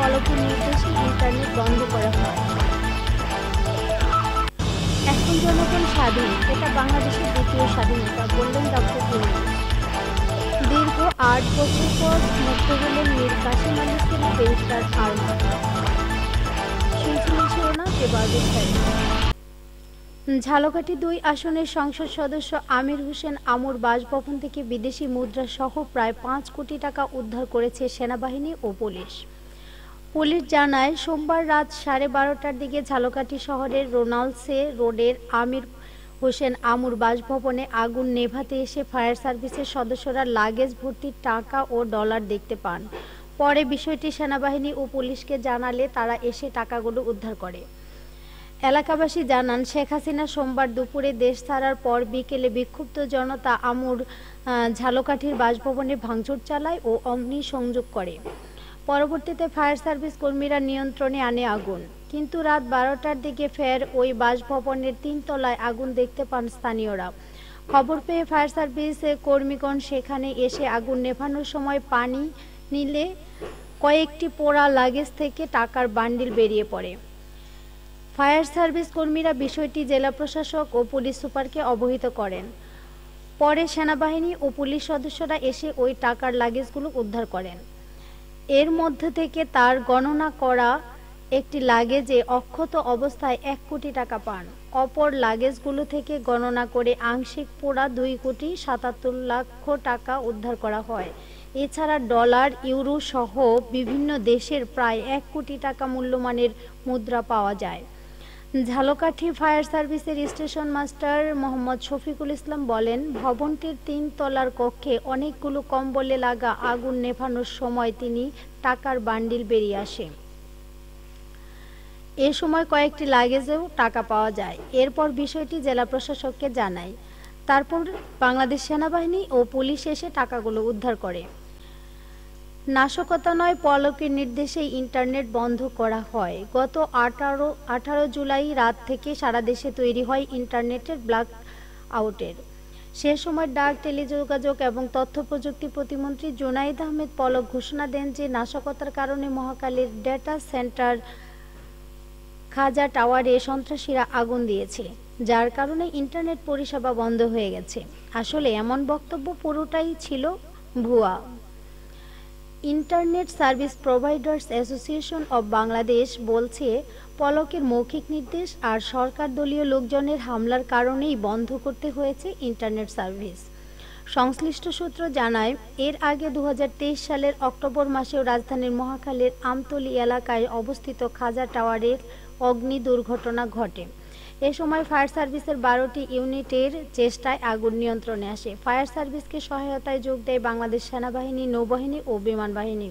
পলকের নির্দেশে ইন্টারনেট বন্ধ করা হয়। এখন জনগণ স্বাধীন, এটা বাংলাদেশের দ্বিতীয় স্বাধীনতা, বললেন ডক্টর ইউনূস। দীর্ঘ ৮ বছর পর মুক্ত হলেন মীর কাসেম আলীর ছেলে ব্যারিস্টার আরমান। শুনছিলেন শিরোনাম, এবার বিস্তারিত। ঝালকাঠি ২ আসনের সংসদ সদস্য আমির হোসেন আমুর বাসভবন থেকে বিদেশি মুদ্রা সহ প্রায় ৫ কোটি টাকা উদ্ধার করেছে সেনাবাহিনী ও পুলিশ। পুলিশ জানায়, সোমবার রাত 12:30টার দিকে ঝালকাঠি শহরের রোনাল্ডসে রোডের আমির হোসেন আমুর বাসভবনে আগুন নেভাতে এসে ফায়ার সার্ভিসের সদস্যরা লাগেজ ভর্তি টাকা ও ডলার দেখতে পান। পরে বিষয়টি সেনাবাহিনী ও পুলিশকে জানালে তারা এসে টাকাগুলো উদ্ধার করে। এলাকাবাসী জানান, শেখ হাসিনা সোমবার দুপুরে দেশ ছাড়ার পর বিকেলে বিক্ষুব্ধ জনতা আমুর ঝালকাঠির বাসভবনে ভাঙচুর চালায় ও অগ্নিসংযোগ করে। পরবর্তীতে ফায়ার সার্ভিস কর্মীরা নিয়ন্ত্রণে আনে আগুন, কিন্তু রাত 12টার দিকে ফের ওই বাসভবনের ৩ তলায় আগুন দেখতে পান স্থানীয়রা। খবর পেয়ে ফায়ার সার্ভিস কর্মীগণ সেখানে এসে আগুন নেভানোর সময় পানি নিলে কয়েকটি পোড়া লাগেজ থেকে টাকার বান্ডিল বেরিয়ে পড়ে। ফায়ার সার্ভিস কর্মীরা বিষয়টি জেলা প্রশাসক ও পুলিশ সুপারকে অবহিত করেন। পরে সেনাবাহিনী ও পুলিশ সদস্যরা এসে ওই টাকার লাগেজগুলো উদ্ধার করেন। এর মধ্যে থেকে তার গণনা করা একটি লাগেজে অক্ষত অবস্থায় ১ কোটি টাকা পান। অপর লাগেজগুলো থেকে গণনা করে আংশিক পোড়া ২ কোটি ৭৭ লক্ষ টাকা উদ্ধার করা হয়। এছাড়া ডলার, ইউরো সহ বিভিন্ন দেশের প্রায় ১ কোটি টাকা মূল্যমানের মুদ্রা পাওয়া যায়। ঝালকাঠি ফায়ার সার্ভিসের স্টেশন মাস্টার মোহাম্মদ শফিকুল ইসলাম বলেন, ভবনটির ৩ তলার কক্ষে অনেকগুলো কম্বলে লাগা আগুন নেভানোর সময় তিনি টাকার বান্ডিল বেরিয়ে আসে। এ সময় কয়েকটি লাগেজেও টাকা পাওয়া যায়। এরপর বিষয়টি জেলা প্রশাসককে জানায়। তারপর বাংলাদেশ সেনাবাহিনী ও পুলিশ এসে টাকাগুলো উদ্ধার করে। নাশকতা নয়, পলকের নির্দেশেই ইন্টারনেট বন্ধ করা হয়। গত 18 জুলাই রাত থেকে সারা দেশে তৈরি হয় ইন্টারনেটের ব্ল্যাক আউটের। সে সময় ডাক, টেলিযোগাযোগ এবং তথ্য প্রযুক্তি প্রতিমন্ত্রী জুনাইদ আহমেদ পলক ঘোষণা দেন যে নাশকতার কারণে মহাখালীর ডেটা সেন্টার খাজা টাওয়ারে সন্ত্রাসীরা আগুন দিয়েছে, যার কারণে ইন্টারনেট পরিষেবা বন্ধ হয়ে গেছে। আসলে এমন বক্তব্য পুরোটাই ছিল ভুয়া। Internet service providers association of Bangladesh বলছে, পলকের মৌখিক নির্দেশ আর সরকার দলীয় লোকজনের হামলার কারণেই বন্ধ করতে হয়েছে ইন্টারনেট সার্ভিস। সংশ্লিষ্ট সূত্র জানায়, এর আগে 2023 সালের অক্টোবর মাসেও রাজধানীর মহাখালীর আমতলী এলাকায় অবস্থিত খাজা টাওয়ারের অগ্নি দুর্ঘটনা ঘটে। এ সময় ফায়ার সার্ভিসের 12টি ইউনিটের চেষ্টায় আগুন নিয়ন্ত্রণে আসে। ফায়ার সার্ভিসকে সহায়তায় যোগ দেয় বাংলাদেশ সেনাবাহিনী, নৌবাহিনী ও বিমান বাহিনী।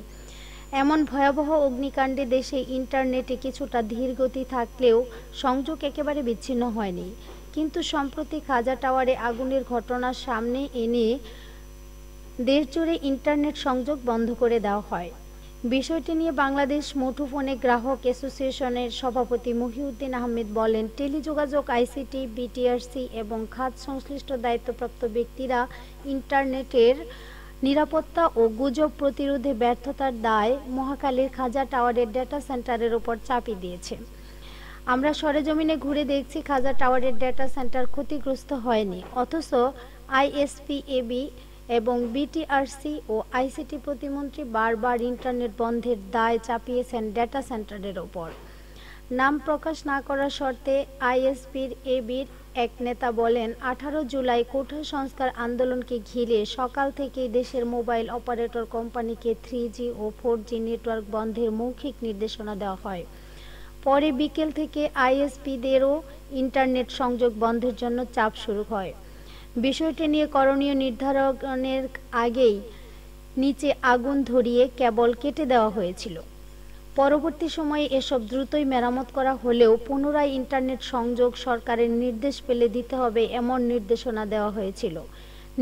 এমন ভয়াবহ অগ্নিকাণ্ডে দেশে ইন্টারনেটে কিছুটা ধীর গতি থাকলেও সংযোগ একেবারে বিচ্ছিন্ন হয়নি। কিন্তু সম্প্রতি খাজা টাওয়ারে আগুনের ঘটনার সামনে এনে দেশজুড়ে ইন্টারনেট সংযোগ বন্ধ করে দেওয়া হয়। বিষয়টি নিয়ে বাংলাদেশ মুঠোফোনে গ্রাহক অ্যাসোসিয়েশনের সভাপতি মহিউদ্দিন আহমেদ বলেন, টেলিযোগাযোগ, আইসিটি, বিটিআরসি এবং খাত সংশ্লিষ্ট দায়িত্বপ্রাপ্ত ব্যক্তিরা ইন্টারনেটের নিরাপত্তা ও গুজব প্রতিরোধে ব্যর্থতার দায় মহাখালীর খাজা টাওয়ারের ডেটা সেন্টারের উপর চাপিয়ে দিয়েছে। আমরা সরেজমিনে ঘুরে দেখছি, খাজা টাওয়ারের ডেটা সেন্টার ক্ষতিগ্রস্ত হয়নি, অথচ আইএসপিএবি এবং বিটিআরসি ও আইসিটি প্রতিমন্ত্রী বারবার ইন্টারনেট বন্ধের দায় চাপিয়েছেন ডেটা সেন্টারের ওপর। নাম প্রকাশ না করার শর্তে আইএসপিএবির এক নেতা বলেন, 18 জুলাই কোঠা সংস্কার আন্দোলনকে ঘিরে সকাল থেকেই দেশের মোবাইল অপারেটর কোম্পানিকে 3G ও 4G নেটওয়ার্ক বন্ধের মৌখিক নির্দেশনা দেওয়া হয়। পরে বিকেল থেকে আইএসপিদেরও ইন্টারনেট সংযোগ বন্ধের জন্য চাপ শুরু হয়। বিষয়টি নিয়ে করণীয় নির্ধারণের আগেই নিচে আগুন ধরিয়ে কেবল কেটে দেওয়া হয়েছিল। পরবর্তী সময়ে এসব দ্রুতই মেরামত করা হলেও পুনরায় ইন্টারনেট সংযোগ সরকারের নির্দেশ পেলে দিতে হবে এমন নির্দেশনা দেওয়া হয়েছিল।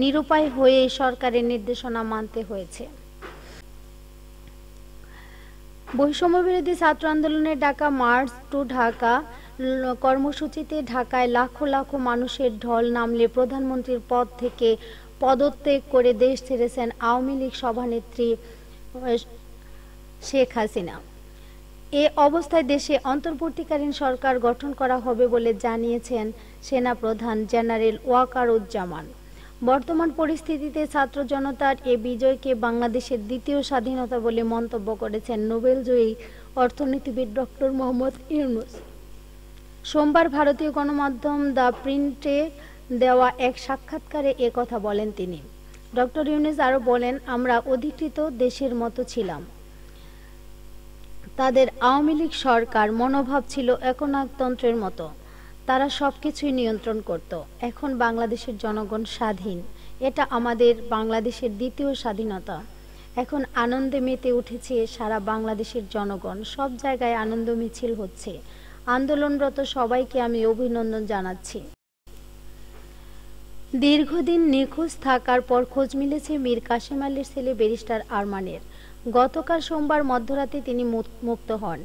নিরুপায় হয়ে সরকারের নির্দেশনা মানতে হয়েছে। বৈষম্যবিরোধী ছাত্র আন্দোলনের ডাকা মার্চ টু ঢাকা কর্মসূচিতে ঢাকায় লাখো লাখো মানুষের ঢল নামলে প্রধানমন্ত্রীর পদ থেকে পদত্যাগ করে দেশ ছেড়েছেন আওয়ামী লীগ সভানেত্রী শেখ হাসিনা। এ অবস্থায় দেশে অন্তর্বর্তীকালীন সরকার গঠন করা হবে বলে জানিয়েছেন সেনাপ্রধান জেনারেল ওয়াকারুজ্জামান। বর্তমান পরিস্থিতিতে ছাত্র জনতার এ বিজয়কে বাংলাদেশের দ্বিতীয় স্বাধীনতা বলে মন্তব্য করেছেন নোবেলজয়ী অর্থনীতিবিদ ডক্টর মোহাম্মদ ইউনূস। সোমবার ভারতীয় গণমাধ্যম দ্য প্রিন্টে দেওয়া এক সাক্ষাৎকারে এ কথা বলেন তিনি। ডক্টর ইউনূস আরও বলেন, আমরা অধিকৃত দেশের মতো ছিলাম। তাদের আওয়ামী লীগ সরকার মনোভাব ছিল একনায়কতন্ত্রের মতো, তারা সবকিছুই নিয়ন্ত্রণ করত। এখন বাংলাদেশের জনগণ স্বাধীন, এটা আমাদের বাংলাদেশের দ্বিতীয় স্বাধীনতা। এখন আনন্দে মেতে উঠেছে সারা বাংলাদেশের জনগণ, সব জায়গায় আনন্দ মিছিল হচ্ছে। আন্দোলনরত সবাইকে আমি অভিনন্দন জানাচ্ছি। দীর্ঘদিন নিখোঁজ থাকার পর খোঁজ মিলেছে মীর কাসেম আলীর ছেলে ব্যারিস্টার আরমানের। গতকাল সোমবার মধ্যরাতে তিনি মুক্ত হন।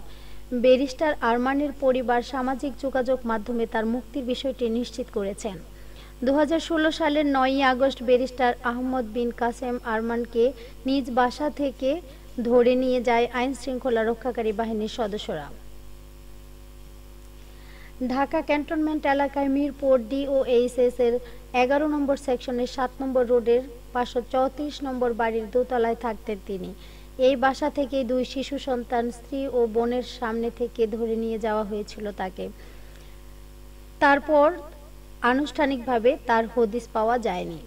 ব্যারিস্টার আরমানের পরিবার সামাজিক যোগাযোগ মাধ্যমে তার মুক্তির বিষয়টি নিশ্চিত করেছেন। 2016 সালের 9ই আগস্ট ব্যারিস্টার আহমদ বিন কাসেম আরমানকে নিজ বাসা থেকে ধরে নিয়ে যায় আইনশৃঙ্খলা রক্ষাকারী বাহিনীর সদস্যরা। ঢাকা ক্যান্টনমেন্ট এলাকায় মিরপুর ডিওএইচএস এর 11 নম্বর সেকশনের 7 নম্বর রোডের 534 নম্বর বাড়ির দোতলায় থাকতেন তিনি। এই বাসা থেকে 2 শিশু সন্তান, স্ত্রী ও বোনের সামনে থেকে ধরে নিয়ে যাওয়া হয়েছিল তাকে। তারপর আনুষ্ঠানিকভাবে তার হদিস পাওয়া যায়নি।